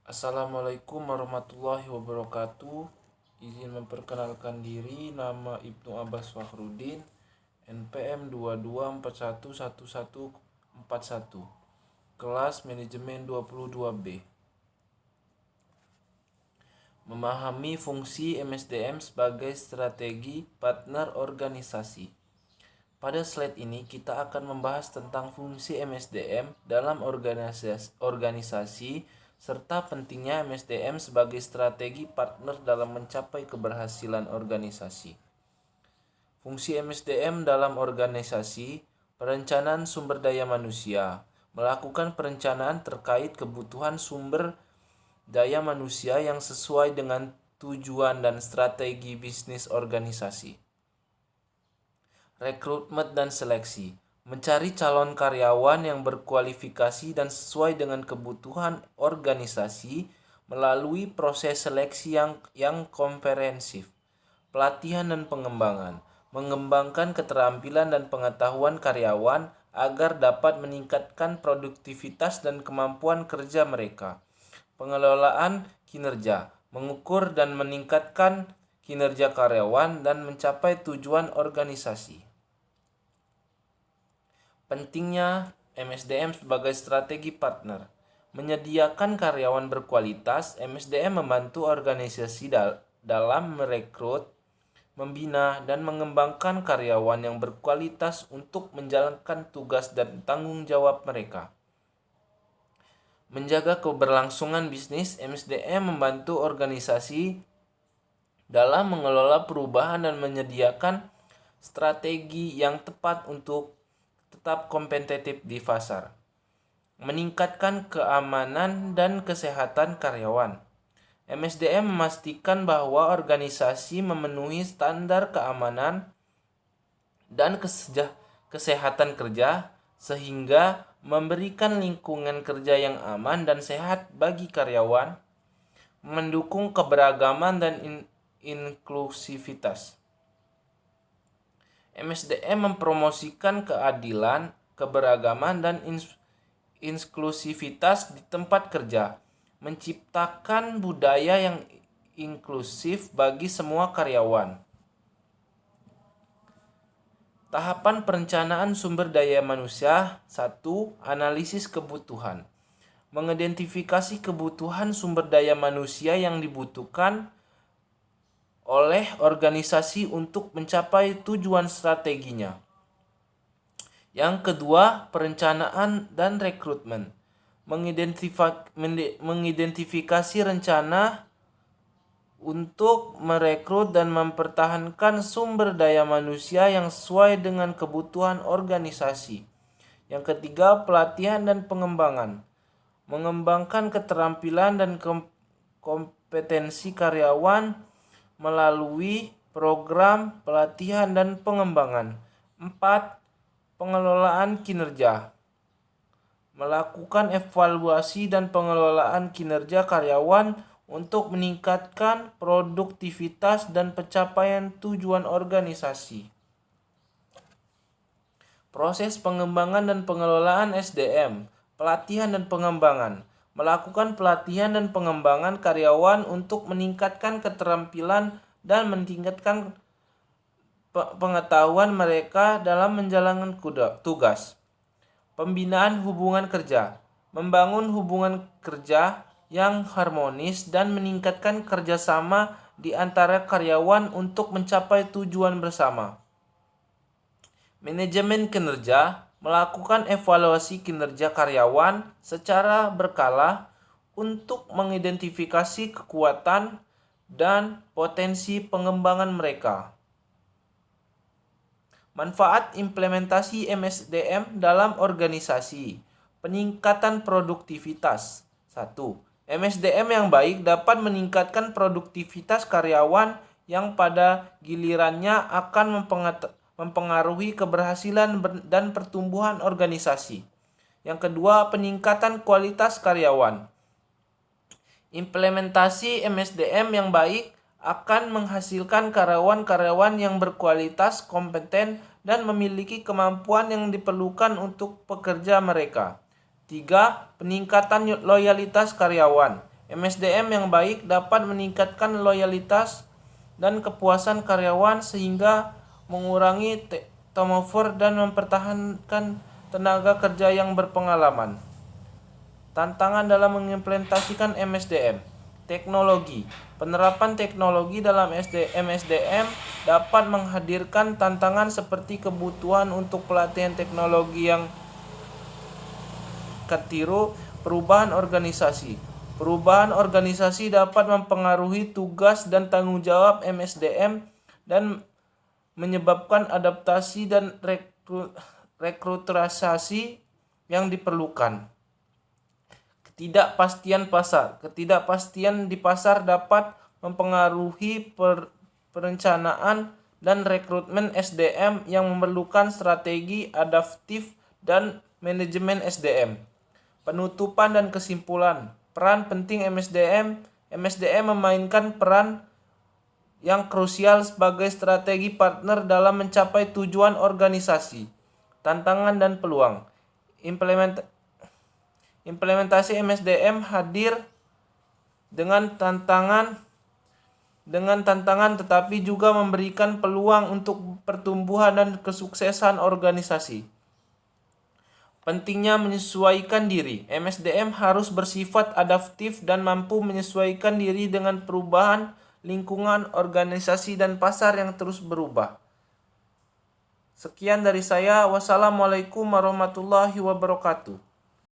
Assalamualaikum warahmatullahi wabarakatuh. Izin memperkenalkan diri, nama Ibnu Abbas Fakhrudin, NPM 22411141, kelas manajemen 22B. Memahami fungsi MSDM sebagai strategi partner organisasi. Pada slide ini kita akan membahas tentang fungsi MSDM dalam organisasi serta pentingnya MSDM sebagai strategi partner dalam mencapai keberhasilan organisasi. Fungsi MSDM dalam organisasi: perencanaan sumber daya manusia, melakukan perencanaan terkait kebutuhan sumber daya manusia yang sesuai dengan tujuan dan strategi bisnis organisasi. Rekrutmen dan seleksi, mencari calon karyawan yang berkualifikasi dan sesuai dengan kebutuhan organisasi melalui proses seleksi yang komprehensif. Pelatihan dan pengembangan, mengembangkan keterampilan dan pengetahuan karyawan agar dapat meningkatkan produktivitas dan kemampuan kerja mereka. Pengelolaan kinerja, mengukur dan meningkatkan kinerja karyawan dan mencapai tujuan organisasi. Pentingnya MSDM sebagai strategi partner. Menyediakan karyawan berkualitas, MSDM membantu organisasi dalam merekrut, membina, dan mengembangkan karyawan yang berkualitas untuk menjalankan tugas dan tanggung jawab mereka. Menjaga keberlangsungan bisnis, MSDM membantu organisasi dalam mengelola perubahan dan menyediakan strategi yang tepat untuk tetap kompetitif di pasar. Meningkatkan keamanan dan kesehatan karyawan. MSDM memastikan bahwa organisasi memenuhi standar keamanan dan kesehatan kerja sehingga memberikan lingkungan kerja yang aman dan sehat bagi karyawan, mendukung keberagaman dan inklusivitas. MSDM mempromosikan keadilan, keberagaman, dan inklusivitas di tempat kerja, menciptakan budaya yang inklusif bagi semua karyawan. Tahapan perencanaan sumber daya manusia. 1. Analisis kebutuhan. Mengidentifikasi kebutuhan sumber daya manusia yang dibutuhkan oleh organisasi untuk mencapai tujuan strateginya. Yang kedua, perencanaan dan rekrutmen. Mengidentifikasi rencana untuk merekrut dan mempertahankan sumber daya manusia yang sesuai dengan kebutuhan organisasi. Yang ketiga, pelatihan dan pengembangan. Mengembangkan keterampilan dan kompetensi karyawan melalui program pelatihan dan pengembangan. 4. Pengelolaan kinerja. Melakukan evaluasi dan pengelolaan kinerja karyawan untuk meningkatkan produktivitas dan pencapaian tujuan organisasi. Proses pengembangan dan pengelolaan SDM, pelatihan dan pengembangan. Melakukan pelatihan dan pengembangan karyawan untuk meningkatkan keterampilan dan meningkatkan pengetahuan mereka dalam menjalankan tugas. Pembinaan hubungan kerja, membangun hubungan kerja yang harmonis dan meningkatkan kerjasama di antara karyawan untuk mencapai tujuan bersama. Manajemen kinerja, melakukan evaluasi kinerja karyawan secara berkala untuk mengidentifikasi kekuatan dan potensi pengembangan mereka. Manfaat implementasi MSDM dalam organisasi. Peningkatan produktivitas. 1. MSDM yang baik dapat meningkatkan produktivitas karyawan yang pada gilirannya akan mempengaruhi keberhasilan dan pertumbuhan organisasi. Yang kedua, peningkatan kualitas karyawan. Implementasi MSDM yang baik akan menghasilkan karyawan-karyawan yang berkualitas, kompeten, dan memiliki kemampuan yang diperlukan untuk pekerja mereka. 3. Peningkatan loyalitas karyawan. MSDM yang baik dapat meningkatkan loyalitas dan kepuasan karyawan sehingga mengurangi turnover dan mempertahankan tenaga kerja yang berpengalaman. Tantangan dalam mengimplementasikan MSDM. Teknologi. Penerapan teknologi dalam MSDM dapat menghadirkan tantangan seperti kebutuhan untuk pelatihan teknologi yang ketiru, perubahan organisasi. Perubahan organisasi dapat mempengaruhi tugas dan tanggung jawab MSDM dan menyebabkan adaptasi dan rekrutasi yang diperlukan. Ketidakpastian pasar. Ketidakpastian di pasar dapat mempengaruhi perencanaan dan rekrutmen SDM yang memerlukan strategi adaptif dan manajemen SDM. Penutupan dan kesimpulan. Peran penting MSDM. MSDM memainkan peran yang krusial sebagai strategi partner dalam mencapai tujuan organisasi. Tantangan dan peluang. Implementasi MSDM hadir dengan tantangan tetapi juga memberikan peluang untuk pertumbuhan dan kesuksesan organisasi. Pentingnya menyesuaikan diri. MSDM harus bersifat adaptif dan mampu menyesuaikan diri dengan perubahan lingkungan, organisasi, dan pasar yang terus berubah. Sekian dari saya. Wassalamualaikum warahmatullahi wabarakatuh.